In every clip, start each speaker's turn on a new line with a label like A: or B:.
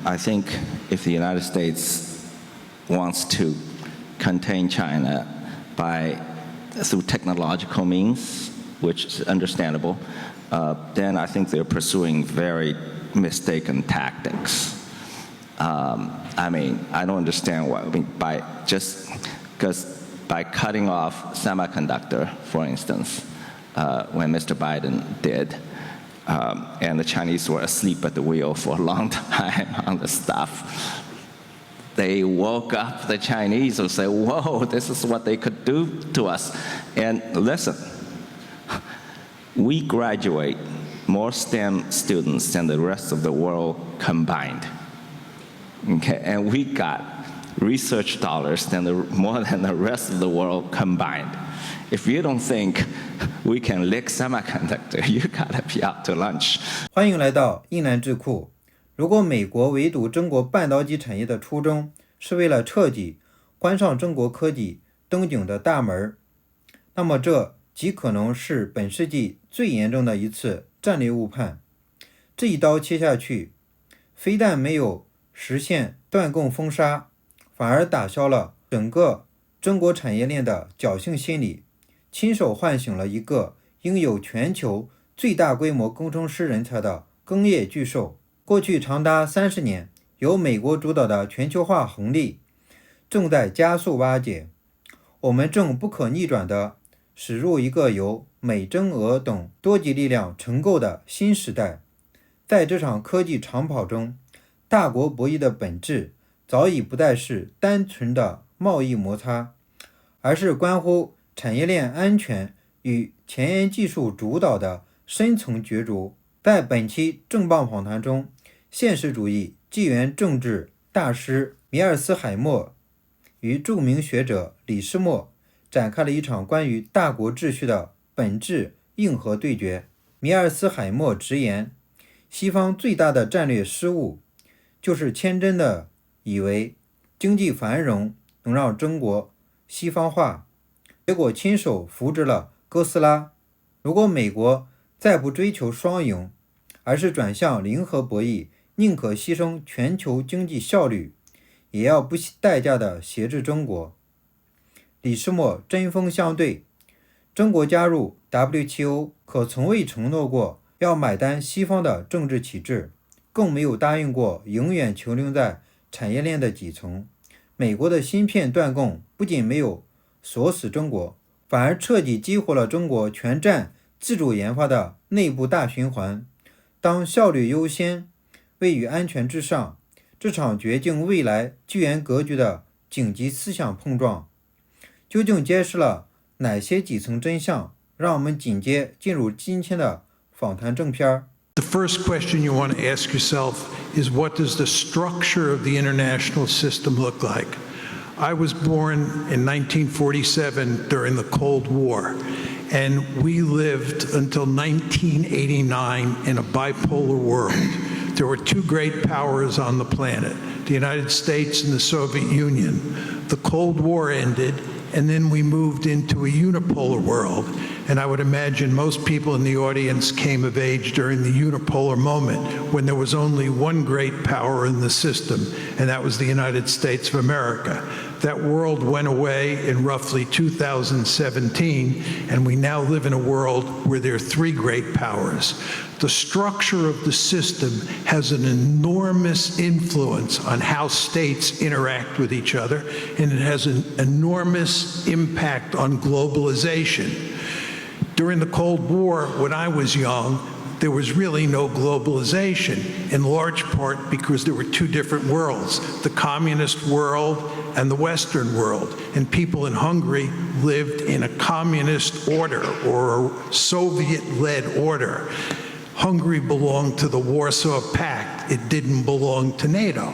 A: I think if the United States wants to contain China through technological means, which is understandable, then I think they're pursuing very mistaken tactics. I don't understand why. By cutting off semiconductor, for instance, when Mr. Biden did, and the Chinese were asleep at the wheel for a long time on the stuff. They woke up the Chinese and said, whoa, this is what they could do to us. And listen, we graduate more STEM students than the rest of the world combined. Okay, and we got research dollars more than the rest of the world combined. If you don't think we can lick semiconductor, you gotta be out to lunch.
B: 欢迎来到胤蓝智库。如果美国围堵中国半导体产业的初衷是为了彻底关上中国科技登顶的大门，那么这极可能是本世纪最严重的一次战略误判。这一刀切下去，非但没有实现断供封杀，反而打消了整个中国产业链的侥幸心理，亲手唤醒了一个拥有全球最大规模工程师人才的工业巨兽。过去长达30年，由美国主导的全球化红利正在加速瓦解，我们正不可逆转地驶入一个由美中俄等多极力量承构的新时代。在这场科技长跑中，大国博弈的本质早已不再是单纯的贸易摩擦，而是关乎产业链安全与前沿技术主导的深层角逐。在本期重磅访谈中，现实主义地缘政治大师米尔斯海默与著名学者李世默展开了一场关于大国秩序的本质硬核对决。米尔斯海默直言，西方最大的战略失误就是天真的以为经济繁荣能让中国西方化，结果亲手扶植了哥斯拉。如果美国再不追求双赢，而是转向零和博弈，宁可牺牲全球经济效率，也要不惜代价地挟制中国。李世默针锋相对，中国加入 WTO 可从未承诺过要买单西方的政治体制，更没有答应过永远囚留在产业链的底层。美国的芯片断供不仅没有锁死中国，反而彻底激活了中国全栈自主研发的内部大循环。当效率优先位于安全之上，这场决定未来巨源格局的紧急思想碰撞，究竟揭示了哪些底层真相？让我们紧接进入今天的访谈正片。
C: The first question you want to ask yourself is, what does the structure of the international system look like? I was born in 1947 during the Cold War, and we lived until 1989 in a bipolar world. There were two great powers on the planet, the United States and the Soviet Union. The Cold War ended, and then we moved into a unipolar world. And I would imagine most people in the audience came of age during the unipolar moment when there was only one great power in the system, and that was the United States of America. That world went away in roughly 2017, and we now live in a world where there are three great powers. The structure of the system has an enormous influence on how states interact with each other, and it has an enormous impact on globalization. During the Cold War, when I was young, there was really no globalization, in large part because there were two different worlds, the communist world and the Western world. And people in Hungary lived in a communist order or a Soviet-led order. Hungary belonged to the Warsaw Pact. It didn't belong to NATO.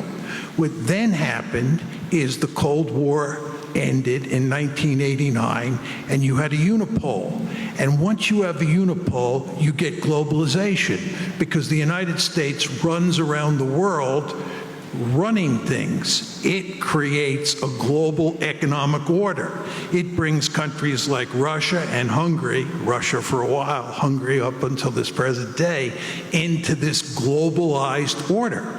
C: What then happened is the Cold War ended in 1989, and you had a unipole. And once you have a unipole, you get globalization, because the United States runs around the world running things. It creates a global economic order. It brings countries like Russia and Hungary, Russia for a while, Hungary up until this present day, into this globalized order.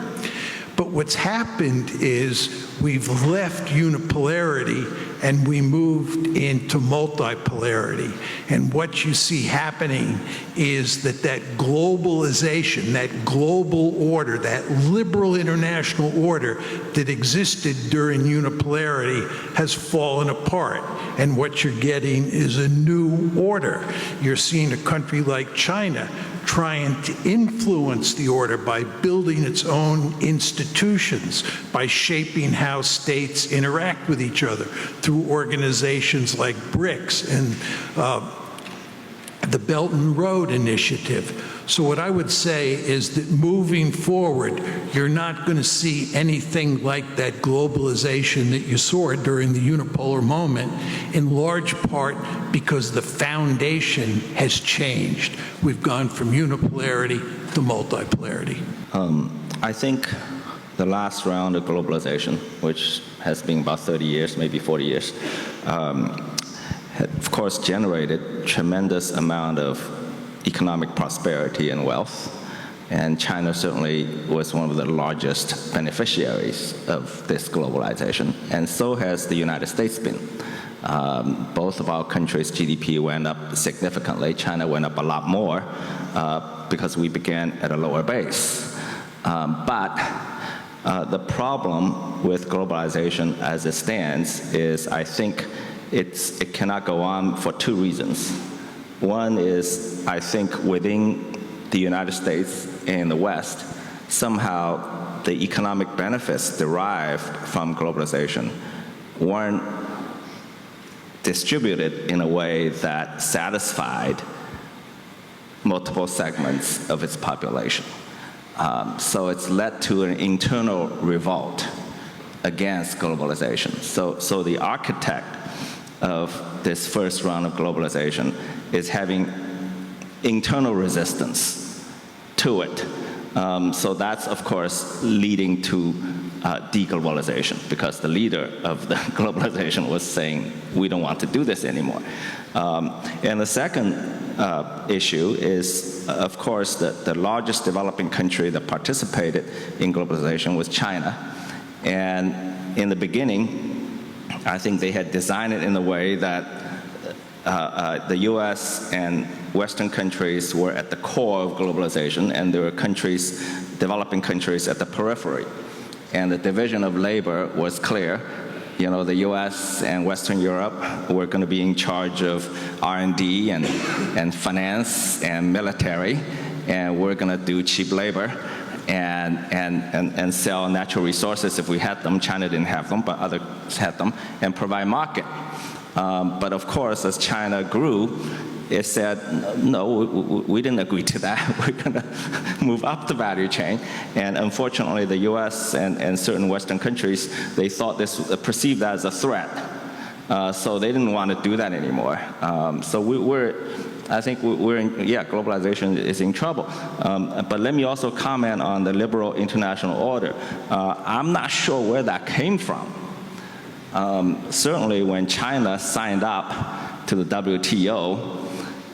C: But what's happened is we've left unipolarity and we moved into multipolarity. And what you see happening is that globalization, that global order, that liberal international order that existed during unipolarity has fallen apart. And what you're getting is a new order. You're seeing a country like China trying to influence the order by building its own institutions, by shaping how states interact with each other through organizations like BRICS and the Belt and Road Initiative. So what I would say is that moving forward, you're not going to see anything like that globalization that you saw during the unipolar moment, in large part because the foundation has changed. We've gone from unipolarity to multipolarity.
A: I think the last round of globalization, which has been about 30 years, maybe 40 years, had, of course, generated tremendous amount of economic prosperity and wealth, and China certainly was one of the largest beneficiaries of this globalization, and so has the United States been. Both of our countries' GDP went up significantly. China went up a lot more because we began at a lower base. But the problem with globalization as it stands is, I think, it cannot go on for two reasons. One is, I think, within the United States and the West, somehow the economic benefits derived from globalization weren't distributed in a way that satisfied multiple segments of its population. So it's led to an internal revolt against globalization. So the architect of this first round of globalization is having internal resistance to it. So that's, of course, leading to deglobalization, because the leader of the globalization was saying, we don't want to do this anymore. And the second issue is, of course, the largest developing country that participated in globalization was China. And in the beginning, I think they had designed it in a way that the US and Western countries were at the core of globalization, and there were countries, developing countries, at the periphery. And the division of labor was clear. You know, the US and Western Europe were going to be in charge of R&D and finance and military, and we're going to do cheap labor and sell natural resources if we had them. China didn't have them, but others had them, and provide market. But of course, as China grew, it said, no, we didn't agree to that. We're going to move up the value chain. And unfortunately, the US and certain Western countries, they thought this, perceived that as a threat. So they didn't want to do that anymore. So I think we're in, globalization is in trouble. But let me also comment on the liberal international order. I'm not sure where that came from. Certainly when China signed up to the WTO,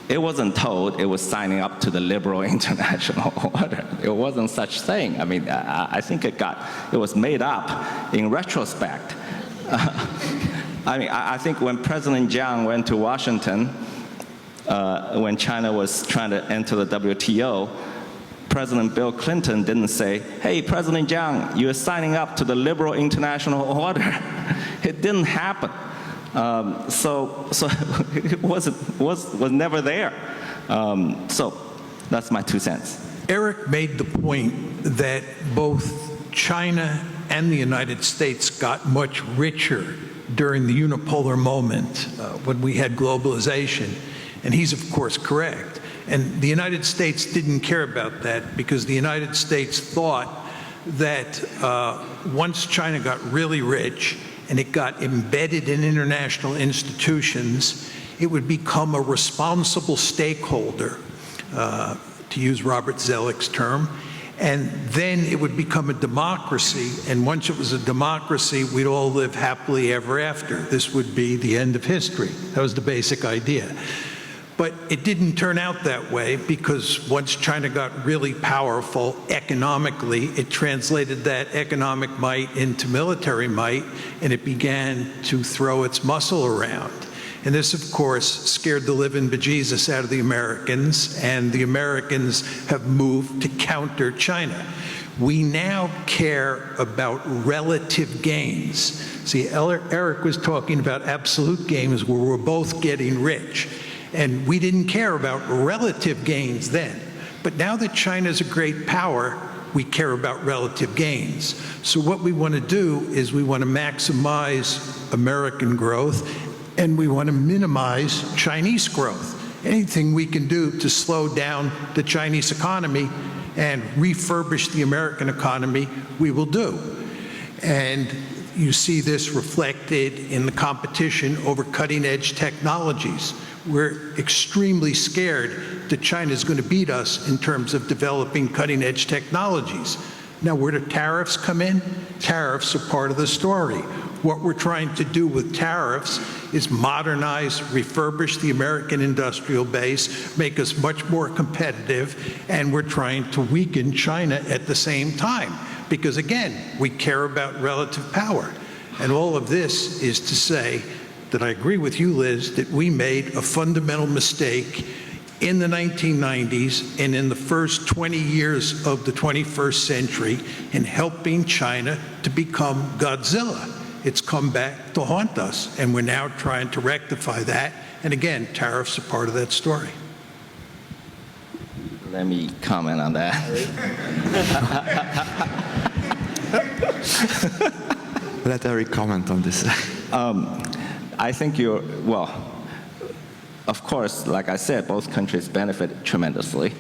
A: it wasn't told it was signing up to the liberal international order. It wasn't such thing. I mean, I think it was made up in retrospect. I mean, I think when President Jiang went to Washington, when China was trying to enter the WTO, President Bill Clinton didn't say, hey, President Jiang, you're signing up to the liberal international order. It didn't happen. So it was never there. So that's my 2 cents.
C: Eric made the point that both China and the United States got much richer during the unipolar moment when we had globalization. And he's, of course, correct. And the United States didn't care about that because the United States thought that once China got really rich and it got embedded in international institutions, it would become a responsible stakeholder, to use Robert Zoellick's term, and then it would become a democracy, and once it was a democracy, we'd all live happily ever after. This would be the end of history. That was the basic idea. But it didn't turn out that way, because once China got really powerful economically, it translated that economic might into military might, and it began to throw its muscle around. And this, of course, scared the living bejesus out of the Americans, and the Americans have moved to counter China. We now care about relative gains. See, Eric was talking about absolute gains where we're both getting rich. And we didn't care about relative gains then. But now that China's a great power, we care about relative gains. So what we want to do is we want to maximize American growth, and we want to minimize Chinese growth. Anything we can do to slow down the Chinese economy and refurbish the American economy, we will do. And you see this reflected in the competition over cutting-edge technologies. We're extremely scared that China is going to beat us in terms of developing cutting-edge technologies. Now, where do tariffs come in? Tariffs are part of the story. What we're trying to do with tariffs is modernize, refurbish the American industrial base, make us much more competitive, and we're trying to weaken China at the same time. Because again, we care about relative power. And all of this is to say that I agree with you, Liz, that we made a fundamental mistake in the 1990s and in the first 20 years of the 21st century in helping China to become Godzilla. It's come back to haunt us, and we're now trying to rectify that. And again, tariffs are part of that story.
A: Let me comment on that.
D: Let Eric comment on this.
A: I think well, of course, like I said, both countries benefit tremendously.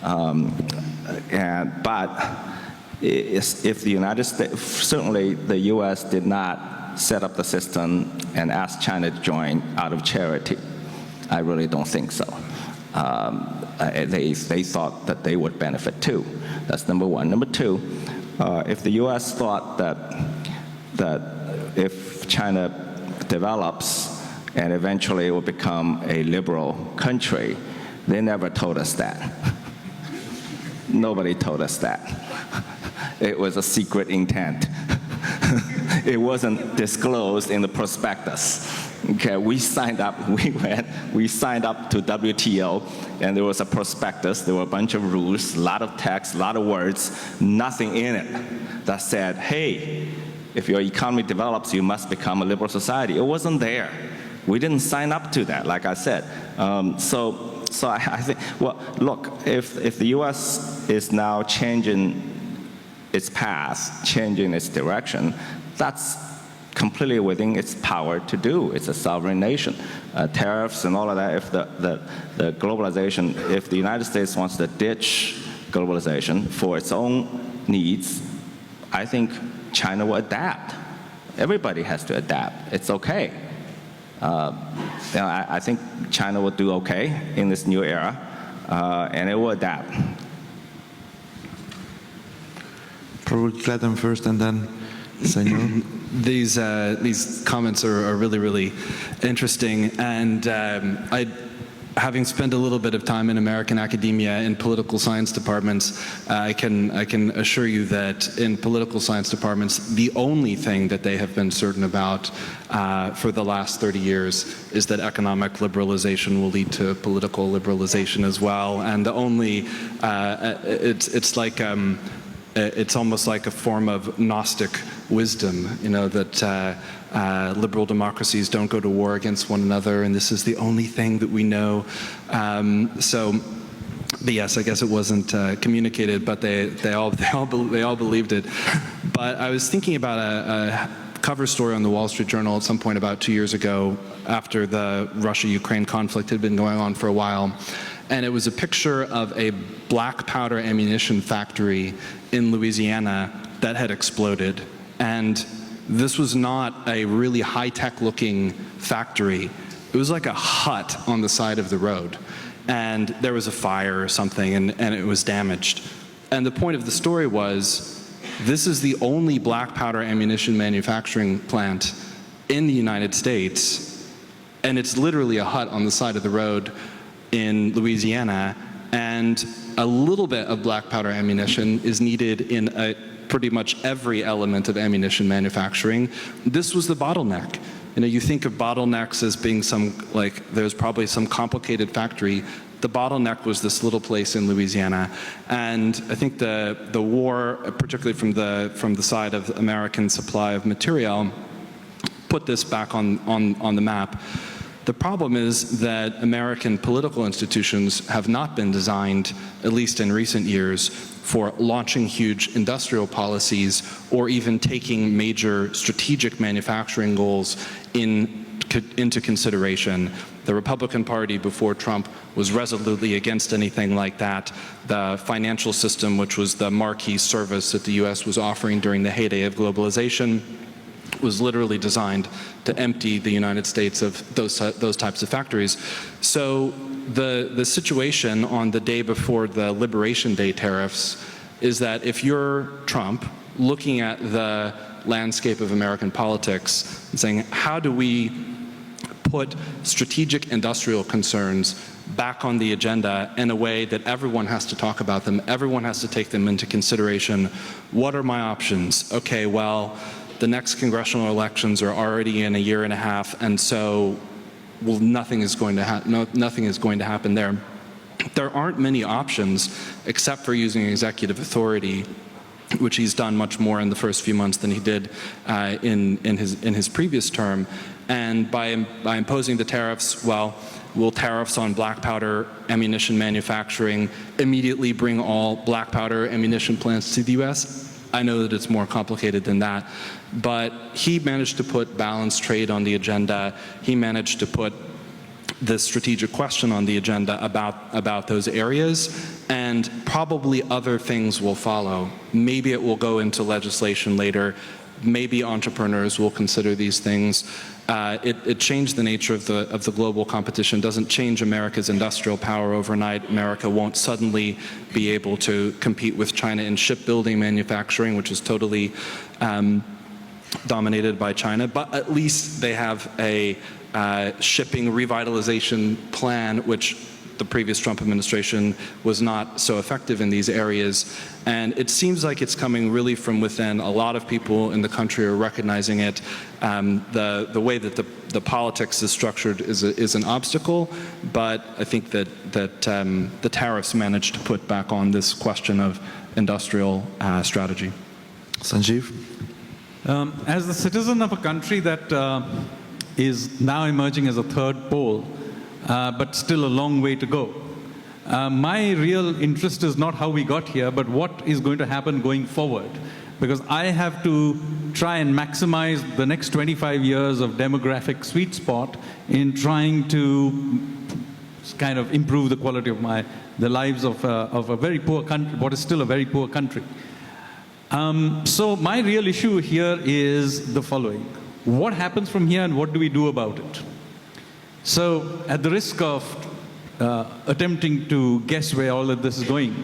A: But if the United States, certainly the US did not set up the system and ask China to join out of charity. I really don't think so. They thought that they would benefit too. That's number one. Number two, if the US thought that if China develops and eventually will become a liberal country, they never told us that. Nobody told us that. It was a secret intent. It wasn't disclosed in the prospectus. Okay, we signed up to WTO, and there was a prospectus, there were a bunch of rules, a lot of text, a lot of words, nothing in it that said, hey, if your economy develops, you must become a liberal society. It wasn't there. We didn't sign up to that, like I said. So I think, well, look, if the US is now changing its path, changing its direction, that's completely within its power to do. It's a sovereign nation. Tariffs and all of that, if the globalization, if the United States wants to ditch globalization for its own needs, I think China will adapt. Everybody has to adapt. It's okay. I think China will do okay in this new era, and it will adapt.
D: Probably Clayton first, and then Senor.
E: These comments are really, really interesting, and having spent a little bit of time in American academia in political science departments, I can assure you that in political science departments, the only thing that they have been certain about for the last 30 years is that economic liberalization will lead to political liberalization as well. And the only, it's almost like a form of Gnostic wisdom, you know, that liberal democracies don't go to war against one another, and this is the only thing that we know. But yes, I guess it wasn't communicated, but they all believed it. But I was thinking about a cover story on the Wall Street Journal at some point about 2 years ago, after the Russia-Ukraine conflict had been going on for a while. And it was a picture of a black powder ammunition factory in Louisiana that had exploded. And this was not a really high-tech looking factory. It was like a hut on the side of the road. And there was a fire or something, and it was damaged. And the point of the story was, this is the only black powder ammunition manufacturing plant in the United States, and it's literally a hut on the side of the road. in Louisiana, and a little bit of black powder ammunition is needed in pretty much every element of ammunition manufacturing. This was the bottleneck. You think of bottlenecks as being there's probably some complicated factory. The bottleneck was this little place in Louisiana, and I think the war, particularly from the side of American supply of material, put this back on the map. The problem is that American political institutions have not been designed, at least in recent years, for launching huge industrial policies or even taking major strategic manufacturing goals into consideration. The Republican Party before Trump was resolutely against anything like that. The financial system, which was the marquee service that the US was offering during the heyday of globalization, was literally designed to empty the United States of those types of factories. So the situation on the day before the Liberation Day tariffs is that if you're Trump, looking at the landscape of American politics and saying, how do we put strategic industrial concerns back on the agenda in a way that everyone has to talk about them, everyone has to take them into consideration. What are my options? Okay, well, the next congressional elections are already in a year and a half, and so nothing is going to happen there. There aren't many options except for using executive authority, which he's done much more in the first few months than he did in his previous term. And by imposing the tariffs, well, will tariffs on black powder ammunition manufacturing immediately bring all black powder ammunition plants to the US? I know that it's more complicated than that, but he managed to put balanced trade on the agenda. He managed to put this strategic question on the agenda about those areas, and probably other things will follow. Maybe it will go into legislation later. Maybe entrepreneurs will consider these things. It changed the nature of the global competition. Doesn't change America's industrial power overnight. America won't suddenly be able to compete with China in shipbuilding manufacturing, which is totally dominated by China. But at least they have a shipping revitalization plan, which the previous Trump administration was not so effective in these areas. And it seems like it's coming really from within. A lot of people in the country are recognizing it. The way that the politics is structured is an obstacle, but I think that the tariffs managed to put back on this question of industrial strategy.
D: Sanjeev?
F: As the citizen of a country that is now emerging as a third pole, but still a long way to go. My real interest is not how we got here, but what is going to happen going forward. Because I have to try and maximize the next 25 years of demographic sweet spot in trying to kind of improve the quality of the lives of a very poor country, what is still a very poor country. So my real issue here is the following. What happens from here and what do we do about it? So at the risk of attempting to guess where all of this is going,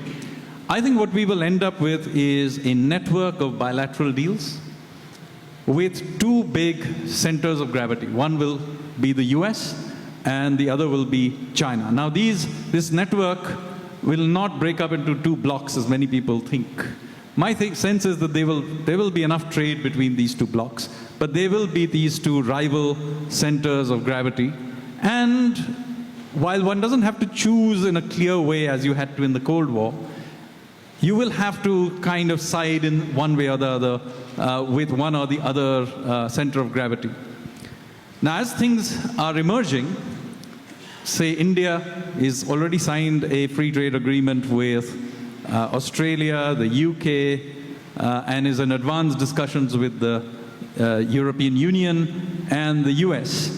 F: I think what we will end up with is a network of bilateral deals with two big centers of gravity. One will be the US and the other will be China. Now this network will not break up into two blocks as many people think. My sense is that there will be enough trade between these two blocks, but there will be these two rival centers of gravity. And while one doesn't have to choose in a clear way as you had to in the Cold War, you will have to kind of side in one way or the other with one or the other center of gravity. Now, as things are emerging, say India is already signed a free trade agreement with Australia, the UK, and is in advanced discussions with the European Union and the US.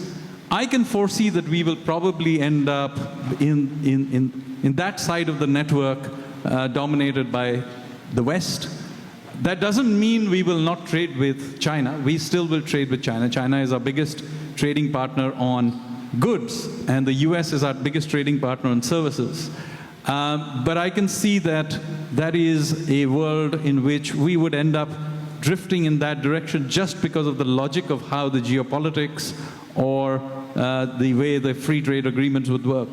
F: I can foresee that we will probably end up in that side of the network dominated by the West. That doesn't mean we will not trade with China. We still will trade with China. China is our biggest trading partner on goods, and the US is our biggest trading partner on services. But I can see that that is a world in which we would end up drifting in that direction just because of the logic of how the geopolitics or the way the free trade agreements would work.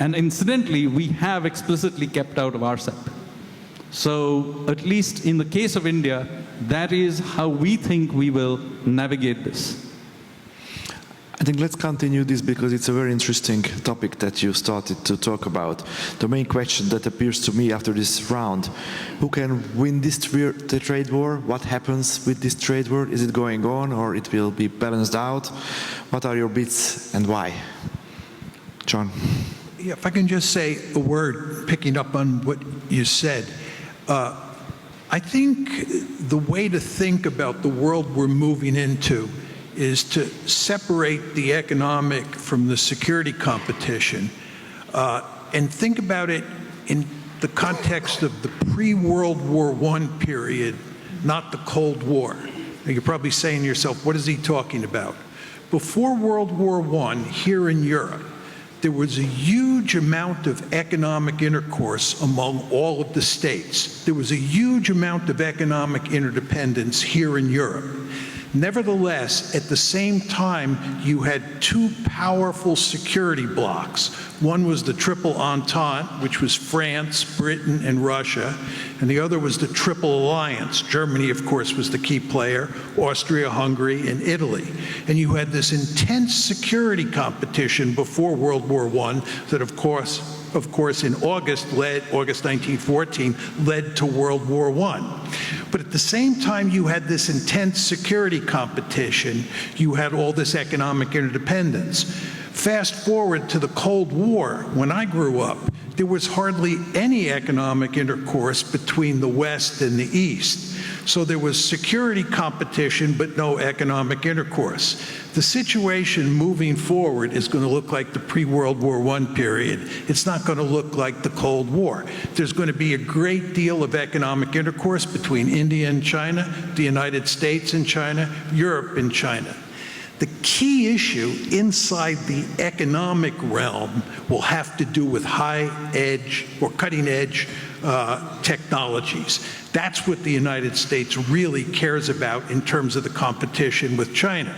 F: And incidentally, we have explicitly kept out of RCEP. So at least in the case of India, that is how we think we will navigate this.
D: I think let's continue this because it's a very interesting topic that you started to talk about. The main question that appears to me after this round, who can win this the trade war? What happens with this trade war? Is it going on or it will be balanced out? What are your bets and why? John.
C: Yeah, if I can just say a word picking up on what you said. I think the way to think about the world we're moving into is to separate the economic from the security competition and think about it in the context of the pre-World War I period, not the Cold War. Now, you're probably saying to yourself, what is he talking about? Before World War I, here in Europe, there was a huge amount of economic intercourse among all of the states. There was a huge amount of economic interdependence here in Europe. Nevertheless, at the same time, you had two powerful security blocs. One was the Triple Entente, which was France, Britain, and Russia, and the other was the Triple Alliance. Germany, of course, was the key player, Austria, Hungary, and Italy. And you had this intense security competition before World War I that, of course, in August 1914, led to World War I. But at the same time you had this intense security competition, you had all this economic interdependence. Fast forward to the Cold War, when I grew up, there was hardly any economic intercourse between the West and the East. So there was security competition, but no economic intercourse. The situation moving forward is going to look like the pre-World War I period. It's not going to look like the Cold War. There's going to be a great deal of economic intercourse between India and China, the United States and China, Europe and China. The key issue inside the economic realm will have to do with high-edge or cutting-edge technologies. That's what the United States really cares about in terms of the competition with China.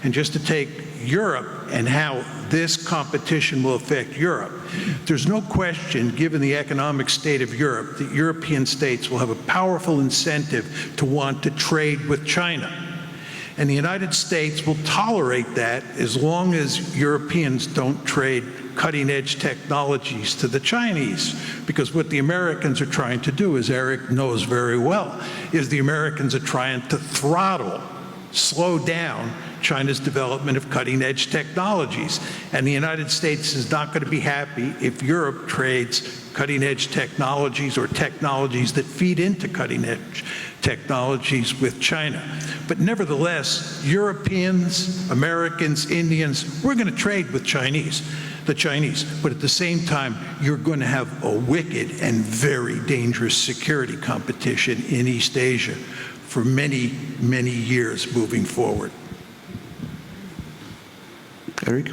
C: And just to take Europe and how this competition will affect Europe, there's no question, given the economic state of Europe, that European states will have a powerful incentive to want to trade with China. And the United States will tolerate that as long as Europeans don't trade cutting-edge technologies to the Chinese. Because what the Americans are trying to do, as Eric knows very well, is the Americans are trying to throttle, slow down China's development of cutting-edge technologies. And the United States is not going to be happy if Europe trades cutting-edge technologies or technologies that feed into cutting-edge technologies with China. But nevertheless, Europeans, Americans, Indians, we're going to trade with the Chinese. But at the same time, you're going to have a wicked and very dangerous security competition in East Asia for many, many years moving forward.
D: Eric?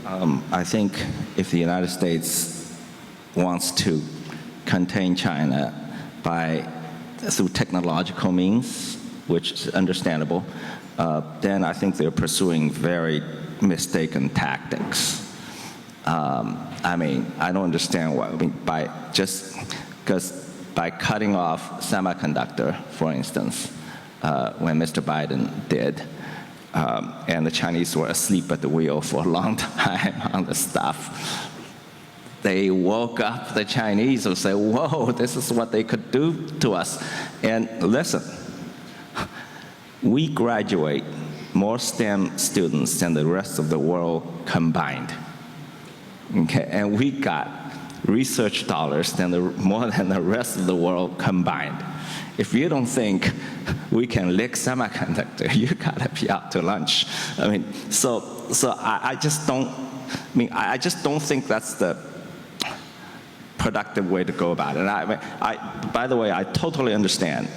A: I think if the United States wants to contain China through technological means, which is understandable, then I think they're pursuing very mistaken tactics. I mean, I don't understand why. I mean, by cutting off semiconductor, for instance, when Mr. Biden did, and the Chinese were asleep at the wheel for a long time on the stuff. They woke up the Chinese and said, whoa, this is what they could do to us. And listen, we graduate more STEM students than the rest of the world combined. Okay, and we got research dollars more than the rest of the world combined. If you don't think we can lick semiconductor, you gotta be out to lunch. I mean, so I just don't think that's the productive way to go about it. And by the way, I totally understand.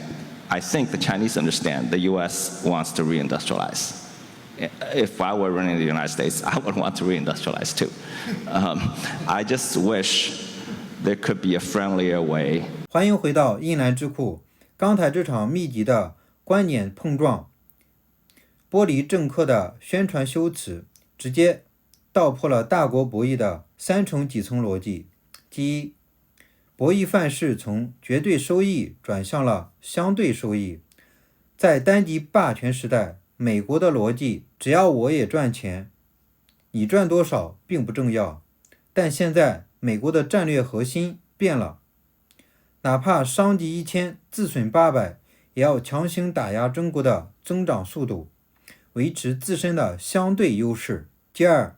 A: I think the Chinese understand the U.S. wants to reindustrialize. If I were running the United States, I would want to reindustrialize too. I just wish there could be a friendlier way.
B: 欢迎回到胤蓝智库。刚才这场密集的观点碰撞，剥离政客的宣传修辞，直接道破了大国博弈的3重底层逻辑。第一，博弈范式从绝对收益转向了相对收益。在单极霸权时代，美国的逻辑只要我也赚钱，你赚多少并不重要。但现在美国的战略核心变了，哪怕伤敌1000自损800，也要强行打压中国的增长速度，维持自身的相对优势。第二，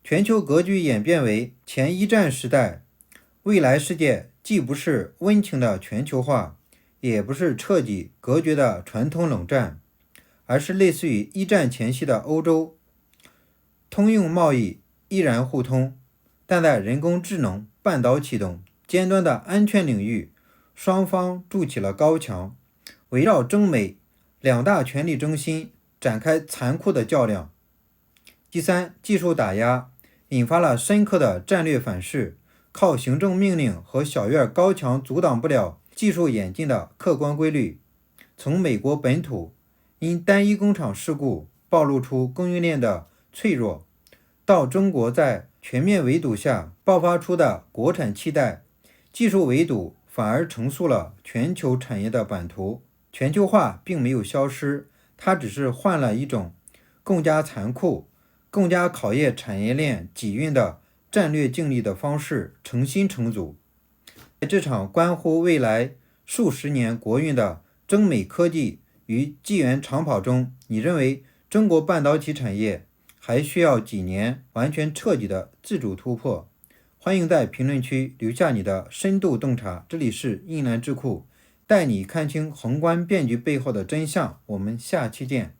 B: 全球格局演变为前一战时代，未来世界既不是温情的全球化，也不是彻底隔绝的传统冷战，而是类似于一战前夕的欧洲，通用贸易依然互通，但在人工智能、半导体等尖端的安全领域，双方筑起了高墙，围绕中美两大权力中心展开残酷的较量。第三，技术打压引发了深刻的战略反噬，靠行政命令和小院高墙阻挡不了技术演进的客观规律。从美国本土因单一工厂事故暴露出供应链的脆弱，到中国在全面围堵下爆发出的国产替代，技术围堵反而重塑了全球产业的版图。全球化并没有消失，它只是换了一种更加残酷、更加考验产业链底蕴的战略竞力的方式重新重组。在这场关乎未来数十年国运的中美科技与纪元长跑中，你认为中国半导体产业还需要几年完全彻底的自主突破？欢迎在评论区留下你的深度洞察。这里是胤蓝智库，带你看清宏观变局背后的真相。我们下期见。